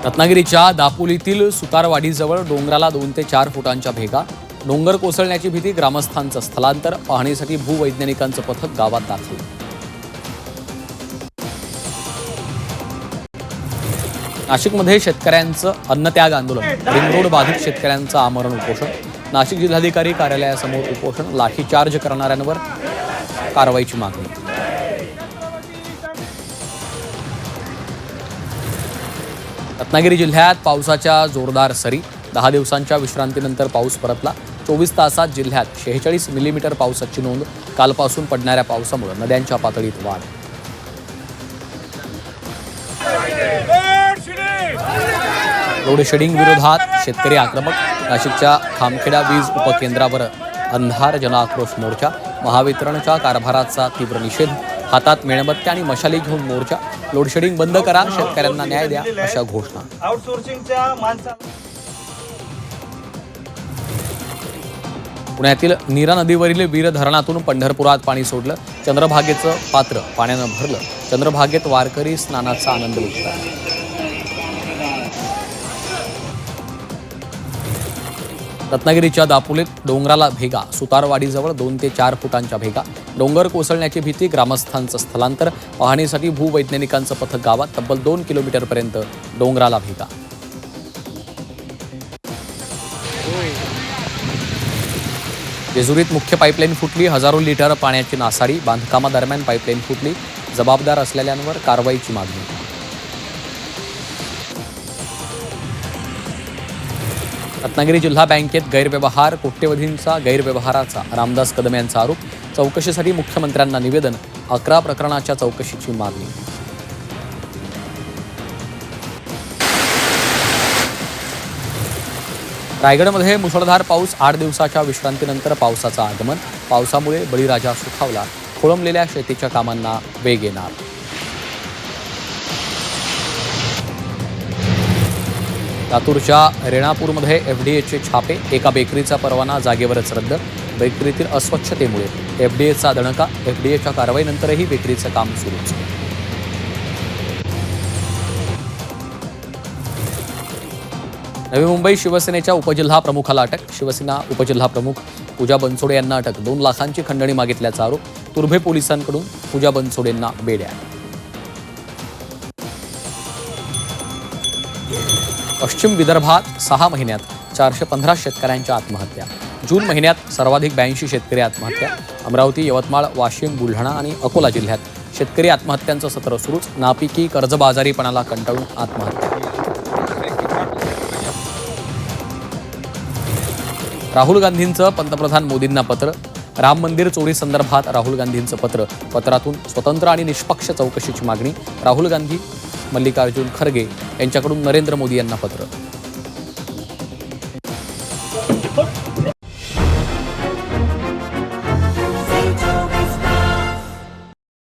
रत्नागिरीच्या दापोलीतील सुतारवाडीजवळ डोंगराला 2 ते 4 फुटांच्या भेगा. डोंगर कोसळण्याची भीती, ग्रामस्थांचं स्थलांतर. पाहणीसाठी भूवैज्ञानिकांचं पथक गावात दाखल. नाशिकमध्ये शेतकऱ्यांचं अन्नत्याग आंदोलन. रिंग रोड बाधित शेतकऱ्यांचं आमरण उपोषण. नाशिक जिल्हाधिकारी कार्यालयासमोर उपोषण. लाठीचार्ज करणाऱ्यांवर कारवाईची मागणी. रत्नागिरी जिल्ह्यात पावसाच्या जोरदार सरी. 10 दिवसांच्या विश्रांतीनंतर पाऊस परतला. 24 तासात जिल्ह्यात 46 मिलीमीटर पावसाची नोंद. कालपासून पडणाऱ्या पावसामुळे नद्यांच्या पातळीत वाढ. लोडशेडिंग विरोधात शेतकरी आक्रमक. नाशिकच्या खामखेडा वीज उपकेंद्रावर अंधार जनआक्रोश मोर्चा. महावितरणच्या कारभाराचा तीव्र निषेध. हातात मेणबत्त्या आणि मशाली घेऊन मोर्चा. लोडशेडिंग बंद करा, शेतकऱ्यांना न्याय द्या, अशा घोषणा. पुण्यातील नीरा नदीवरील वीर धरणातून पंढरपुरात पाणी सोडलं. चंद्रभागेचं पात्र पाण्यानं भरलं. चंद्रभागेत वारकरी स्नानाचा आनंद लुटला. रत्नागिरीच्या दापोलीत डोंगराला भेगा. सुतारवाडीजवळ 2 ते 4 फुटांच्या भेगा. डोंगर कोसळण्याची भीती, ग्रामस्थांचं स्थलांतर. पाहणीसाठी भूवैज्ञानिकांचं पथक गावात. तब्बल 2 किलोमीटरपर्यंत डोंगराला भेगा. जेजुरीत मुख्य पाईपलाईन फुटली. हजारो लिटर पाण्याची नासाडी. बांधकामादरम्यान पाईपलाईन फुटली. जबाबदार असलेल्यांवर कारवाईची मागणी. रत्नागिरी जिल्हा बँकेत गैरव्यवहार. कोट्यवधींचा गैरव्यवहाराचा रामदास कदम यांचा आरोप. चौकशीसाठी मुख्यमंत्र्यांना निवेदन. 11 प्रकरणाच्या चौकशीची मागणी. रायगडमध्ये मुसळधार पाऊस. 8 दिवसाच्या विश्रांतीनंतर पावसाचं आगमन. पावसामुळे बळीराजा सुखावला. खोळंबलेल्या शेतीच्या कामांना वेग येणार. लातूरच्या रेणापूरमध्ये एफडीएचे छापे. एका बेकरीचा परवाना जागेवरच रद्द. बेकरीतील अस्वच्छतेमुळे एफडीएचा दणका. एफडीएच्या कारवाईनंतरही बेकरीचं काम सुरूच. नवी मुंबई शिवसेनेच्या उपजिल्हा प्रमुखाला अटक. शिवसेना उपजिल्हा प्रमुख पूजा बनसोडे यांना अटक. 2 लाखांची खंडणी मागितल्याचा आरोप. तुर्भे पोलिसांकडून पूजा बनसोडेंना बेड्या. पश्चिम विदर्भात 6 महिन्यात 415 शेतकऱ्यांच्या आत्महत्या. जून महिन्यात सर्वाधिक 82 शेतकरी आत्महत्या. अमरावती, यवतमाळ, वाशिम, बुलढाणा आणि अकोला जिल्ह्यात शेतकरी आत्महत्यांचं सत्र सुरूच. नापिकी, कर्जबाजारीपणाला कंटाळून आत्महत्या. राहुल गांधींचं पंतप्रधान मोदींना पत्र. राम मंदिर चोरी संदर्भात राहुल गांधींचं पत्र. पत्रातून स्वतंत्र आणि निष्पक्ष चौकशीची मागणी. राहुल गांधी, मल्लिकार्जुन खरगे यांच्याकडून नरेंद्र मोदी यांना पत्र.